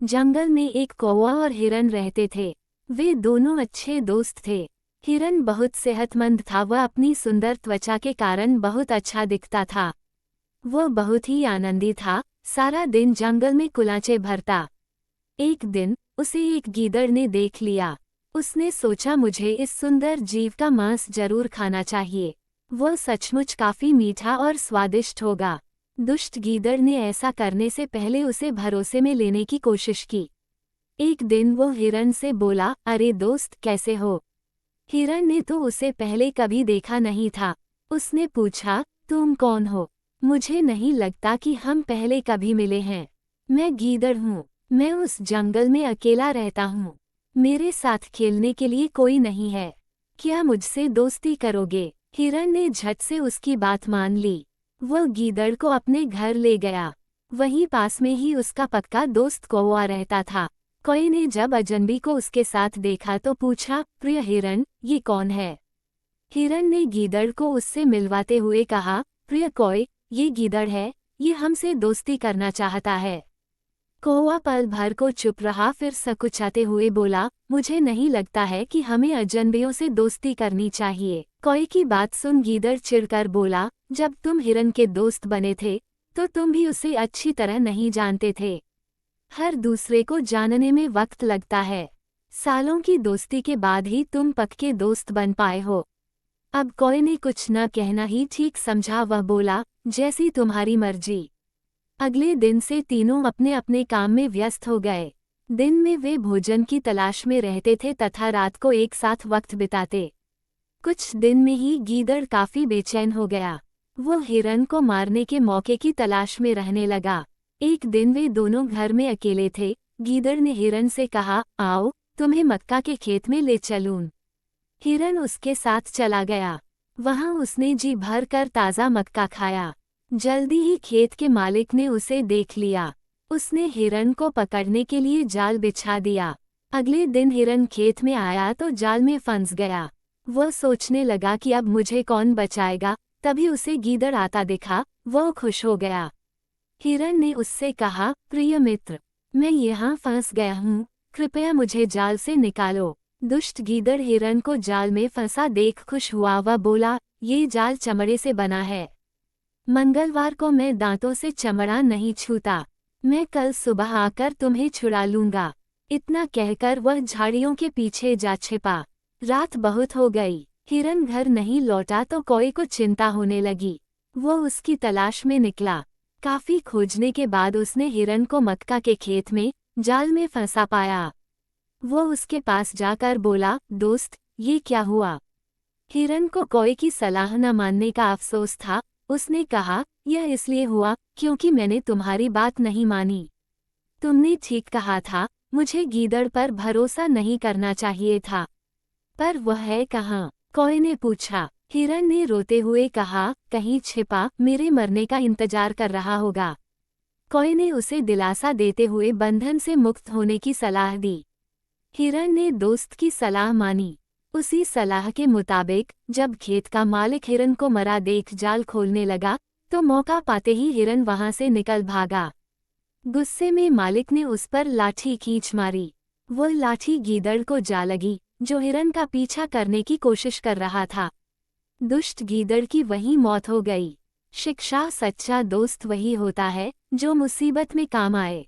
जंगल में एक कौवा और हिरन रहते थे। वे दोनों अच्छे दोस्त थे। हिरन बहुत सेहतमंद था, वह अपनी सुंदर त्वचा के कारण बहुत अच्छा दिखता था। वह बहुत ही आनंदी था, सारा दिन जंगल में कुलाचे भरता। एक दिन उसे एक गीदड़ ने देख लिया। उसने सोचा मुझे इस सुंदर जीव का मांस जरूर खाना चाहिए। वह सचमुच काफी मीठा और स्वादिष्ट होगा। दुष्ट गीदड़ ने ऐसा करने से पहले उसे भरोसे में लेने की कोशिश की। एक दिन वो हिरन से बोला, अरे दोस्त, कैसे हो? हिरन ने तो उसे पहले कभी देखा नहीं था। उसने पूछा, तुम कौन हो? मुझे नहीं लगता कि हम पहले कभी मिले हैं। मैं गीदड़ हूँ। मैं उस जंगल में अकेला रहता हूँ। मेरे साथ खेलने के लिए कोई नहीं है। क्या मुझसे दोस्ती करोगे? हिरन ने झट से उसकी बात मान ली। वह गीदड़ को अपने घर ले गया। वहीं पास में ही उसका पक्का दोस्त कौवा रहता था। कौवे ने जब अजनबी को उसके साथ देखा तो पूछा, प्रिय हिरन, ये कौन है? हिरन ने गीदड़ को उससे मिलवाते हुए कहा, प्रिय कौवे, ये गीदड़ है, ये हमसे दोस्ती करना चाहता है। कौवा पल भर को चुप रहा, फिर सकुचाते हुए बोला, मुझे नहीं लगता है कि हमें अजनबियों से दोस्ती करनी चाहिए। कौवे की बात सुन गीदड़ चिढ़कर बोला, जब तुम हिरन के दोस्त बने थे तो तुम भी उसे अच्छी तरह नहीं जानते थे। हर दूसरे को जानने में वक्त लगता है। सालों की दोस्ती के बाद ही तुम पक्के दोस्त बन पाए हो। अब कौवे ने कुछ न कहना ही ठीक समझा। वह बोला, जैसी तुम्हारी मर्जी। अगले दिन से तीनों अपने अपने काम में व्यस्त हो गए। दिन में वे भोजन की तलाश में रहते थे तथा रात को एक साथ वक्त बिताते। कुछ दिन में ही गीदड़ काफी बेचैन हो गया। वो हिरन को मारने के मौके की तलाश में रहने लगा। एक दिन वे दोनों घर में अकेले थे। गीदड़ ने हिरन से कहा, आओ, तुम्हें मक्का के खेत में ले चलूं। हिरन उसके साथ चला गया। वहां उसने जी भर कर ताज़ा मक्का खाया। जल्दी ही खेत के मालिक ने उसे देख लिया। उसने हिरन को पकड़ने के लिए जाल बिछा दिया। अगले दिन हिरन खेत में आया तो जाल में फंस गया। वह सोचने लगा कि अब मुझे कौन बचाएगा। तभी उसे गीदड़ आता दिखा। वह खुश हो गया। हिरन ने उससे कहा, प्रिय मित्र, मैं यहाँ फंस गया हूँ, कृपया मुझे जाल से निकालो। दुष्ट गीदड़ हिरन को जाल में फंसा देख खुश हुआ। वह बोला, ये जाल चमड़े से बना है। मंगलवार को मैं दांतों से चमड़ा नहीं छूता। मैं कल सुबह आकर तुम्हें छुड़ा लूंगा। इतना कहकर वह झाड़ियों के पीछे जा छिपा। रात बहुत हो गई। हिरन घर नहीं लौटा तो कौवे को चिंता होने लगी। वो उसकी तलाश में निकला। काफी खोजने के बाद उसने हिरन को मक्का के खेत में जाल में फंसा पाया। वो उसके पास जाकर बोला, दोस्त, ये क्या हुआ? हिरन को कौवे की सलाह न मानने का अफसोस था। उसने कहा, यह इसलिए हुआ क्योंकि मैंने तुम्हारी बात नहीं मानी। तुमने ठीक कहा था, मुझे गीदड़ पर भरोसा नहीं करना चाहिए था। पर वह है कहाँ? कौवे ने पूछा। हिरन ने रोते हुए कहा, कहीं छिपा मेरे मरने का इंतजार कर रहा होगा। कौवे ने उसे दिलासा देते हुए बंधन से मुक्त होने की सलाह दी। हिरन ने दोस्त की सलाह मानी। उसी सलाह के मुताबिक जब खेत का मालिक हिरन को मरा देख जाल खोलने लगा तो मौका पाते ही हिरन वहां से निकल भागा। गुस्से में मालिक ने उस पर लाठी खींच मारी। वो लाठी गीदड़ को जा लगी, जो हिरन का पीछा करने की कोशिश कर रहा था। दुष्ट गीदड़ की वहीं मौत हो गई। शिक्षा, सच्चा दोस्त वही होता है जो मुसीबत में काम आए।